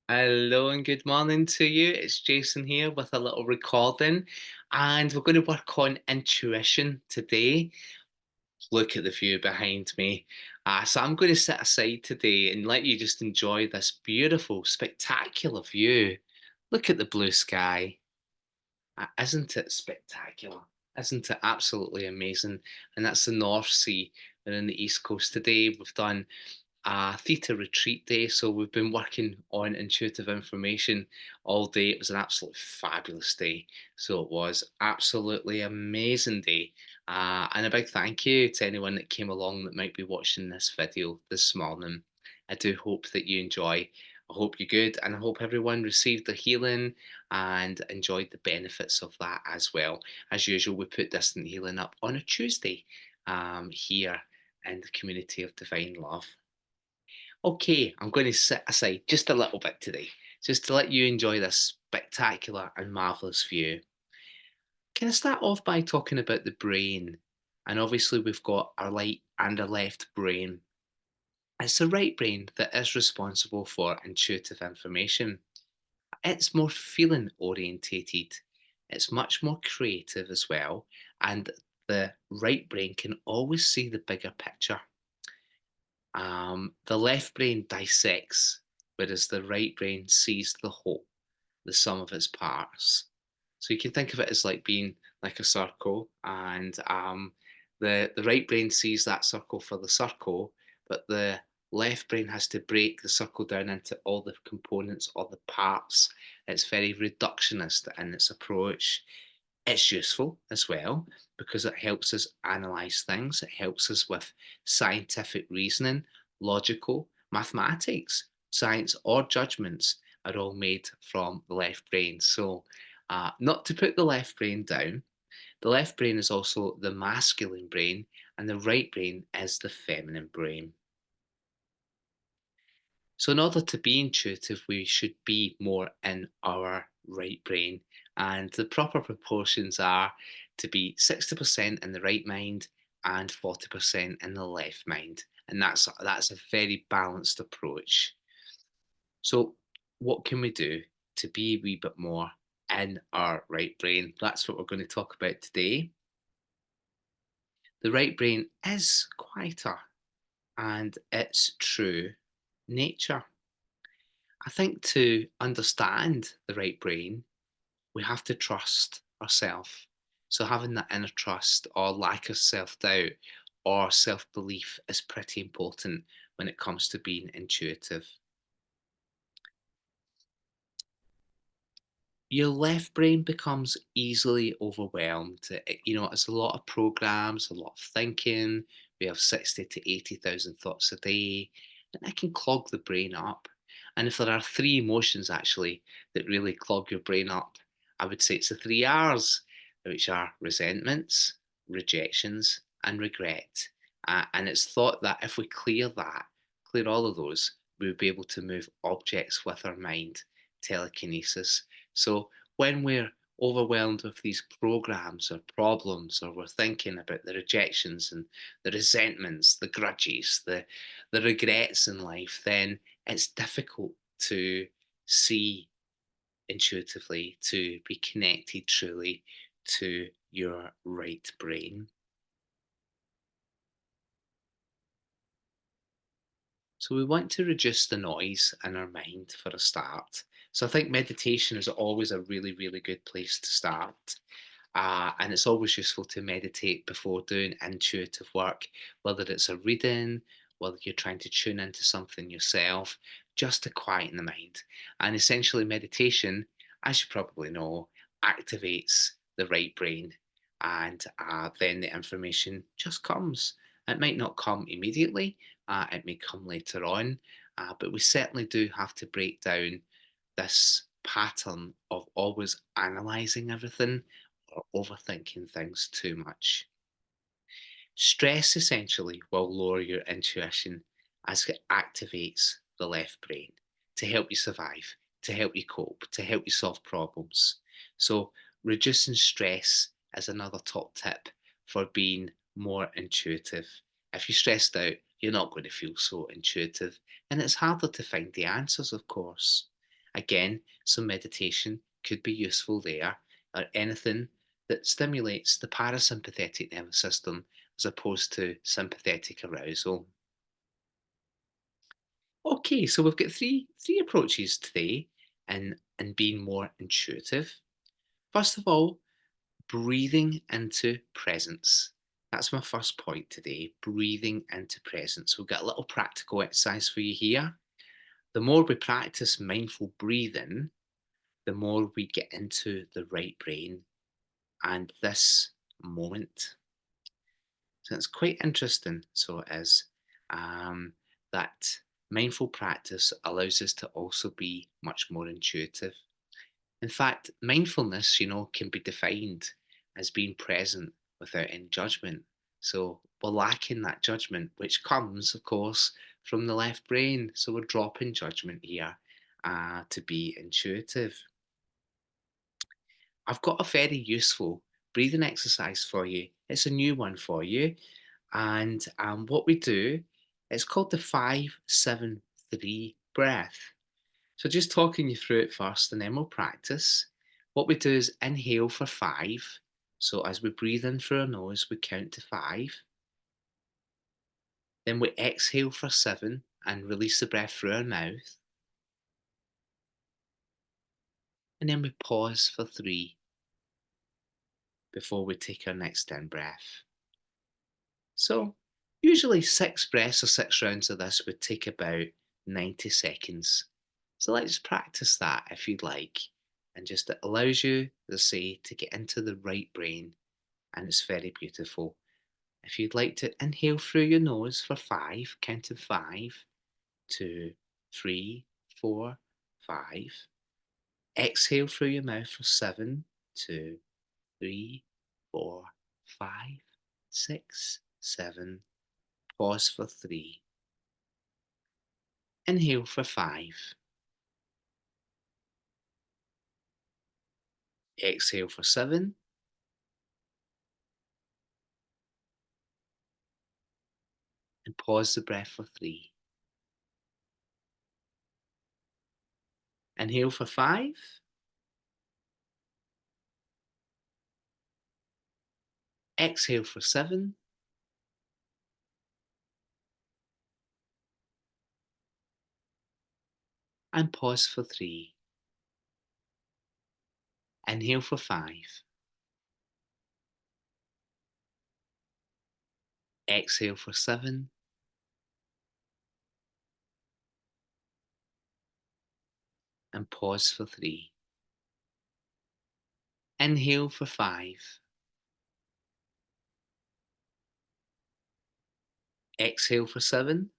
Hello and good morning to you. It's Jason here with a little recording, and we're going to work on intuition today. Look at the view behind me. So I'm going to sit aside today and let you just enjoy this beautiful, spectacular view. Look at the blue sky. Isn't it spectacular? Isn't it absolutely amazing? And that's the North Sea. We're in the East Coast today. We've done theta retreat day. So we've been working on intuitive information all day. It was an absolutely fabulous day. So it was absolutely amazing day. And a big thank you to anyone that came along that might be watching this video this morning. I do hope that you enjoy. I hope you're good, and I hope everyone received the healing and enjoyed the benefits of that as well. As usual, we put distant healing up on a Tuesday here in the community of Divine Love. Okay, I'm going to sit aside just a little bit today, just to let you enjoy this spectacular and marvelous view. Can I start off by talking about the brain? And obviously, we've got our right and our left brain. It's the right brain that is responsible for intuitive information. It's more feeling orientated, it's much more creative as well, and the right brain can always see the bigger picture. The left brain dissects, whereas the right brain sees the whole, the sum of its parts. So you can think of it as like being like a circle, and the right brain sees that circle for the circle, but the left brain has to break the circle down into all the components or the parts. It's very reductionist in its approach. It's useful as well because it helps us analyze things. It helps us with scientific reasoning, logical, mathematics, science, or judgments are all made from the left brain. So, not to put the left brain down, the left brain is also the masculine brain, and the right brain is the feminine brain. So, in order to be intuitive, we should be more in our right brain. And the proper proportions are to be 60% in the right mind and 40% in the left mind. And that's a very balanced approach. So, what can we do to be a wee bit more in our right brain? That's what we're going to talk about today. The right brain is quieter and its true nature. I think to understand the right brain, we have to trust ourselves. So having that inner trust or lack of self-doubt or self-belief is pretty important when it comes to being intuitive. Your left brain becomes easily overwhelmed. It's a lot of programs, a lot of thinking. We have 60 to 80,000 thoughts a day, and that can clog the brain up. And if there are three emotions actually that really clog your brain up, I would say it's the three R's, which are resentments, rejections, and regret. And it's thought that if we clear all of those, we'll be able to move objects with our mind, telekinesis. So when we're overwhelmed with these programs or problems, or we're thinking about the rejections and the resentments, the grudges, the regrets in life, then it's difficult to see intuitively, to be connected truly to your right brain. So we want to reduce the noise in our mind for a start. So I think meditation is always a really, really good place to start. And it's always useful to meditate before doing intuitive work, whether it's a reading, whether you're trying to tune into something yourself, just to quieten the mind. And essentially, meditation, as you probably know, activates the right brain, and then the information just comes. It might not come immediately, it may come later on, but we certainly do have to break down this pattern of always analysing everything or overthinking things too much. Stress essentially will lower your intuition as it activates the left brain to help you survive, to help you cope, to help you solve problems. So, reducing stress is another top tip for being more intuitive. If you're stressed out, you're not going to feel so intuitive, and it's harder to find the answers, of course. Again, some meditation could be useful there, or anything that stimulates the parasympathetic nervous system as opposed to sympathetic arousal. Okay, so we've got three approaches today in being more intuitive. First of all, breathing into presence. That's my first point today, breathing into presence. We've got a little practical exercise for you here. The more we practice mindful breathing, the more we get into the right brain and this moment. So it's quite interesting. So it is that mindful practice allows us to also be much more intuitive. In fact, mindfulness, can be defined as being present without any judgment. So we're lacking that judgment, which comes, of course, from the left brain. So we're dropping judgment here to be intuitive. I've got a very useful breathing exercise for you. It's a new one for you. And what we do, it's called the 5-7-3 breath. So just talking you through it first, and then we'll practice. What we do is inhale for 5. So as we breathe in through our nose, we count to 5. Then we exhale for 7 and release the breath through our mouth. And then we pause for 3 before we take our next in breath. So usually 6 breaths or 6 rounds of this would take about 90 seconds. So let's practice that if you'd like. And just it allows you, as I say, to get into the right brain. And it's very beautiful. If you'd like to inhale through your nose for 5, count to 5, 2, 3, 4, 5. Exhale through your mouth for 7, 2, 3, 4, 5, 6, 7. Pause for 3. Inhale for 5. Exhale for 7. And pause the breath for 3. Inhale for 5. Exhale for 7. And pause for 3. Inhale for 5. Exhale for 7. And pause for 3. Inhale for 5. Exhale for 7.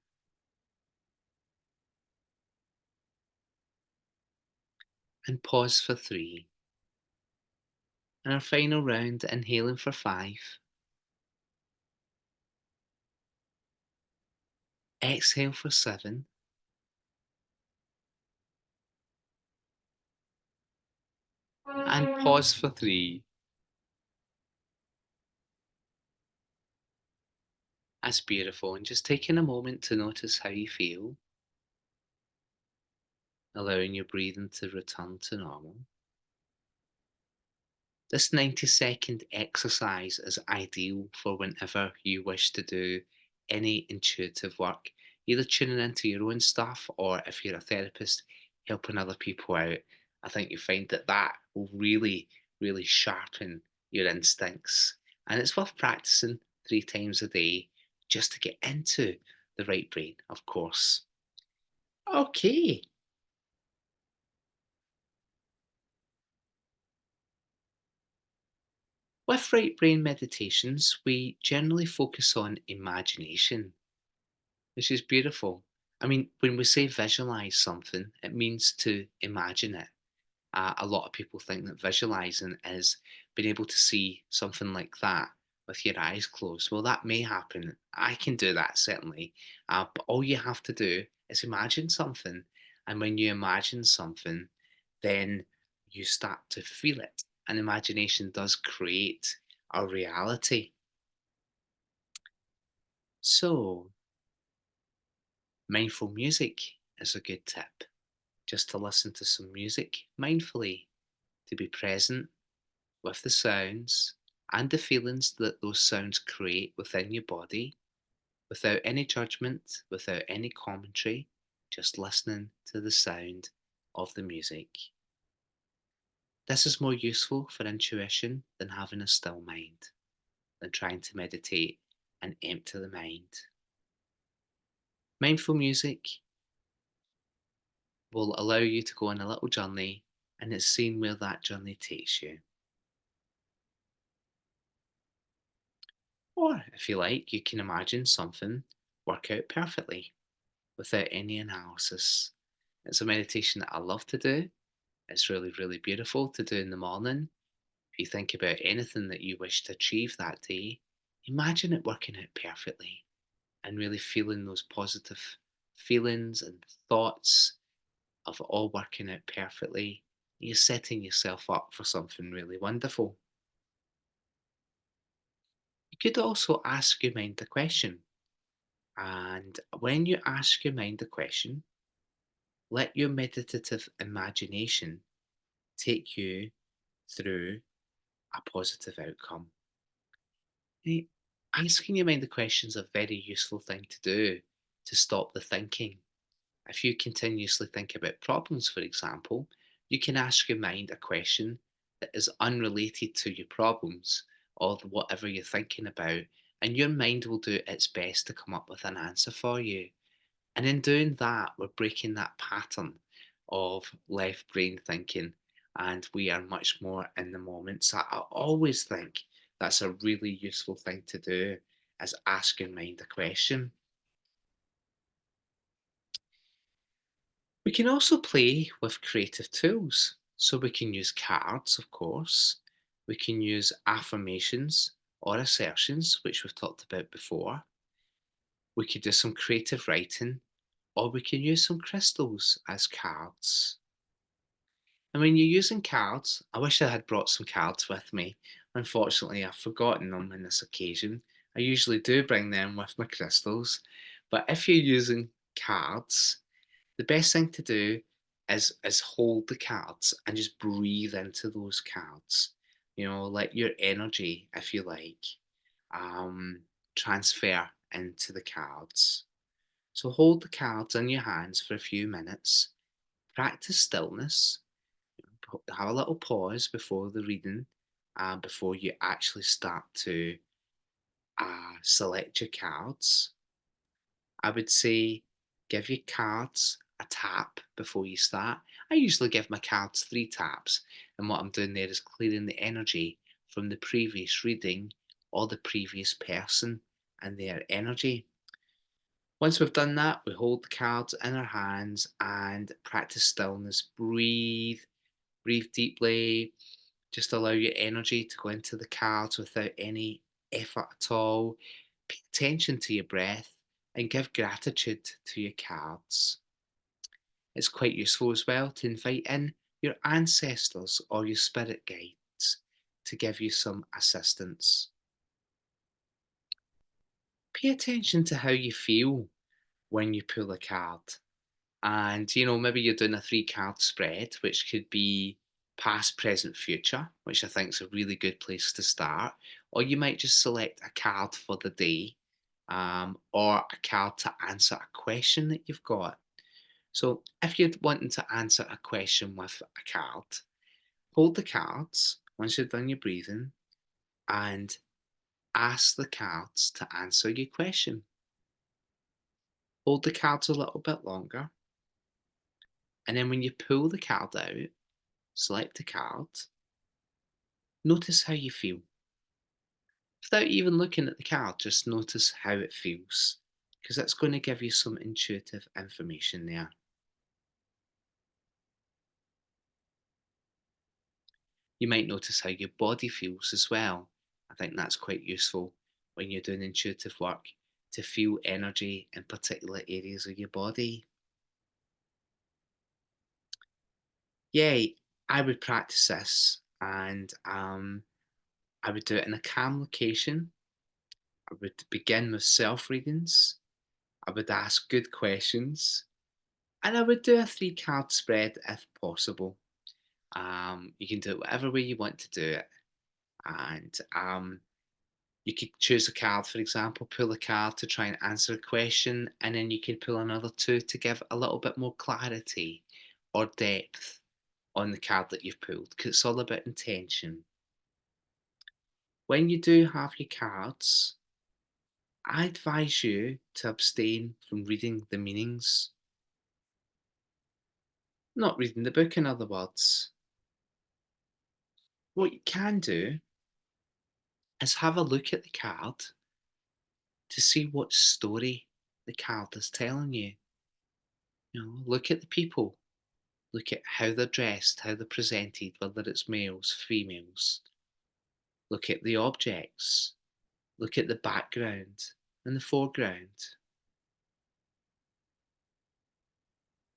And pause for 3. And our final round, inhaling for 5. Exhale for 7. And pause for 3. That's beautiful. And just taking a moment to notice how you feel, allowing your breathing to return to normal. This 90-second exercise is ideal for whenever you wish to do any intuitive work, either tuning into your own stuff or if you're a therapist helping other people out. I think you find that that will really, really sharpen your instincts. And it's worth practicing 3 times a day just to get into the right brain, of course. Okay, with right brain meditations, we generally focus on imagination, which is beautiful. I mean, when we say visualize something, it means to imagine it. A lot of people think that visualizing is being able to see something like that with your eyes closed. Well, that may happen. I can do that certainly. But all you have to do is imagine something. And when you imagine something, then you start to feel it. And imagination does create a reality. So, mindful music is a good tip. just to listen to some music mindfully, to be present with the sounds and the feelings that those sounds create within your body without any judgment, without any commentary, just listening to the sound of the music. This is more useful for intuition than having a still mind, than trying to meditate and empty the mind. Mindful music will allow you to go on a little journey and it's seeing where that journey takes you. Or, if you like, you can imagine something work out perfectly without any analysis. It's a meditation that I love to do. It's really, really beautiful to do in the morning. If you think about anything that you wish to achieve that day, imagine it working out perfectly and really feeling those positive feelings and thoughts of it all working out perfectly. You're setting yourself up for something really wonderful. You could also ask your mind a question. And when you ask your mind a question, let your meditative imagination take you through a positive outcome. Eh, Asking your mind the question is a very useful thing to do to stop the thinking. If you continuously think about problems, for example, you can ask your mind a question that is unrelated to your problems or whatever you're thinking about, and your mind will do its best to come up with an answer for you. And in doing that, we're breaking that pattern of left brain thinking and we are much more in the moment. So I always think that's a really useful thing to do is ask your mind a question. We can also play with creative tools. So we can use cards, of course. We can use affirmations or assertions, which we've talked about before. We could do some creative writing, or we can use some crystals as cards. And when you're using cards, I wish I had brought some cards with me. Unfortunately, I've forgotten them on this occasion. I usually do bring them with my crystals. But if you're using cards, the best thing to do is hold the cards and just breathe into those cards. Let your energy, if you like, um, transfer into the cards. So hold the cards in your hands for a few minutes. Practice stillness. Have a little pause before the reading, before you actually start to select your cards. I would say give your cards a tap before you start. I usually give my cards three taps, and what I'm doing there is clearing the energy from the previous reading or the previous person and their energy. Once we've done that, we hold the cards in our hands and practice stillness. Breathe deeply. Just allow your energy to go into the cards without any effort at all. Pay attention to your breath and give gratitude to your cards. It's quite useful as well to invite in your ancestors or your spirit guides to give you some assistance. Pay attention to how you feel when you pull a card. And, maybe you're doing a three card spread, which could be past, present, future, which I think is a really good place to start. Or you might just select a card for the day, or a card to answer a question that you've got. So if you're wanting to answer a question with a card, hold the cards once you've done your breathing and ask the cards to answer your question. Hold the cards a little bit longer. And then when you pull the card out, select a card, notice how you feel. Without even looking at the card, just notice how it feels, because that's going to give you some intuitive information there. You might notice how your body feels as well. I think that's quite useful when you're doing intuitive work to feel energy in particular areas of your body. Yeah, I would practice this and I would do it in a calm location. I would begin with self readings. I would ask good questions And I would do a three card spread if possible. You can do it whatever way you want to do it. And you could choose a card, for example, pull a card to try and answer a question, and then you could pull another two to give a little bit more clarity or depth on the card that you've pulled, because it's all about intention. When you do have your cards, I advise you to abstain from reading the meanings, not reading the book, in other words. What you can do is have a look at the card to see what story the card is telling you. Look at the people, look at how they're dressed, how they're presented, whether it's males, females. Look at the objects, look at the background and the foreground.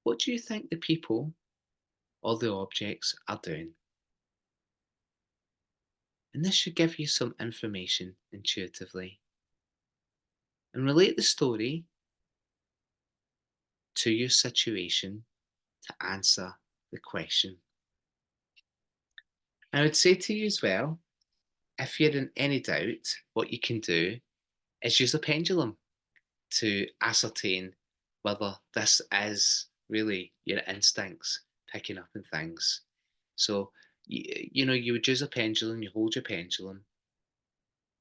What do you think the people or the objects are doing? And this should give you some information intuitively. And relate the story to your situation to answer the question. I would say to you as well, if you're in any doubt, what you can do is use a pendulum to ascertain whether this is really your instincts picking up on things. So, you would use a pendulum, you hold your pendulum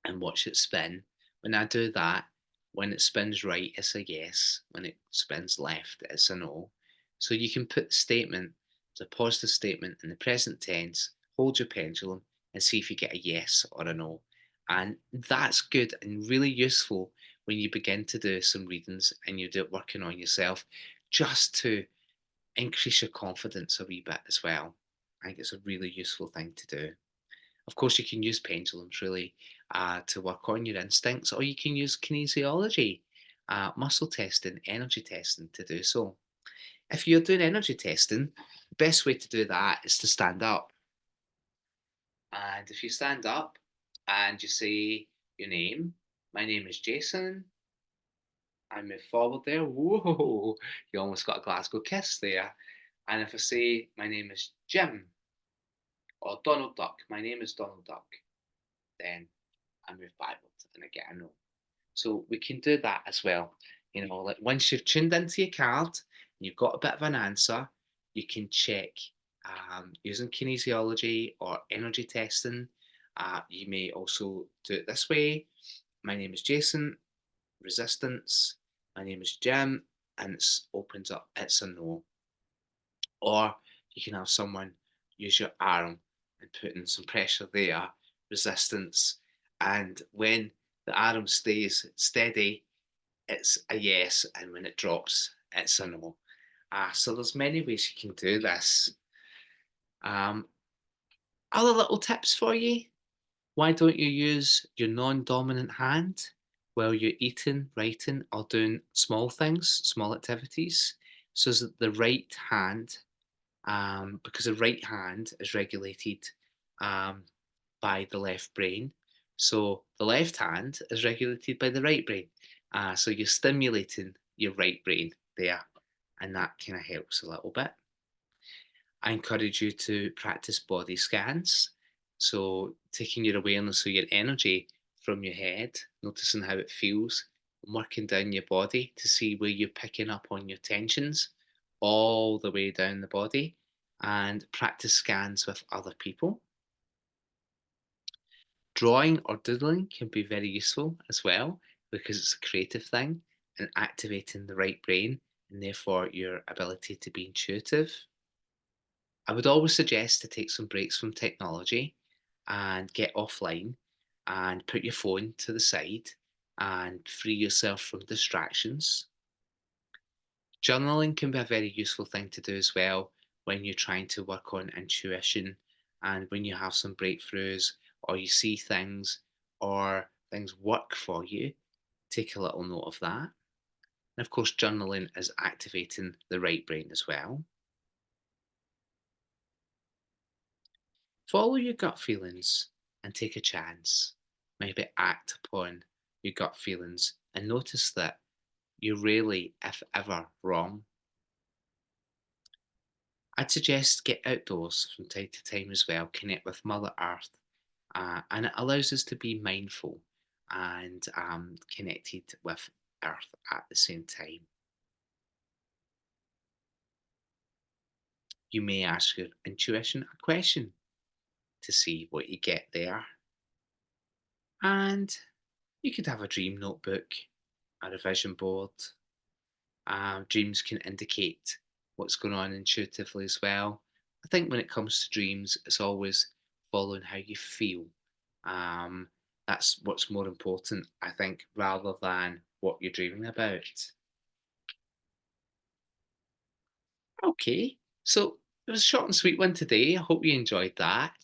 and watch it spin. When I do that, when it spins right, it's a yes. When it spins left, it's a no. So you can put the statement, it's a positive statement in the present tense, hold your pendulum and see if you get a yes or a no. And that's good and really useful when you begin to do some readings and you're working on yourself just to increase your confidence a wee bit as well. I think it's a really useful thing to do. Of course, you can use pendulums really to work on your instincts, or you can use kinesiology, muscle testing, energy testing to do so. If you're doing energy testing, the best way to do that is to stand up. And if you stand up and you say your name, my name is Jason, I move forward there. Whoa, you almost got a Glasgow kiss there. And if I say my name is Jim or Donald Duck, my name is Donald Duck, then I move backward and I get a no. So we can do that as well. Like once you've tuned into your card and you've got a bit of an answer, you can check using kinesiology or energy testing. You may also do it this way. My name is Jason, resistance. My name is Jim, and it opens up, it's a no. Or you can have someone use your arm and put in some pressure there, resistance. And when the arm stays steady, it's a yes, and when it drops, it's a no. So there's many ways you can do this. Um, Other little tips for you. Why don't you use your non-dominant hand while you're eating, writing, or doing small things, small activities? So that the right hand, because the right hand is regulated um, by the left brain. So the left hand is regulated by the right brain. So you're stimulating your right brain there, and that kind of helps a little bit. I encourage you to practice body scans. So taking your awareness of your energy from your head, noticing how it feels, and working down your body to see where you're picking up on your tensions all the way down the body, and practice scans with other people. Drawing or doodling can be very useful as well because it's a creative thing and activating the right brain and therefore your ability to be intuitive. I would always suggest to take some breaks from technology and get offline and put your phone to the side and free yourself from distractions. Journaling can be a very useful thing to do as well when you're trying to work on intuition and when you have some breakthroughs or you see things or things work for you. Take a little note of that. And of course, journaling is activating the right brain as well. Follow your gut feelings and take a chance. Maybe act upon your gut feelings and notice that you're rarely, if ever, wrong. I'd suggest get outdoors from time to time as well, connect with Mother Earth, and it allows us to be mindful and connected with Earth at the same time. You may ask your intuition a question to see what you get there, and you could have a dream notebook or a vision board. Dreams can indicate what's going on intuitively as well. I think when it comes to dreams, it's always following how you feel. Um, that's what's more important, I think, rather than what you're dreaming about. Okay, so it was a short and sweet one today. I hope you enjoyed that.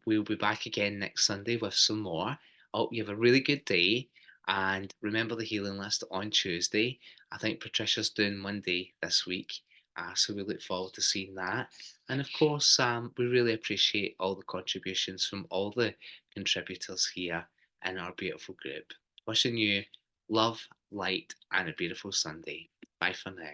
We'll be back again next Sunday with some more. I hope you have a really good day. And remember the healing list on Tuesday. I think Patricia's doing Monday this week. So we look forward to seeing that. And of course, we really appreciate all the contributions from all the contributors here in our beautiful group. Wishing you love, light, and a beautiful Sunday. Bye for now.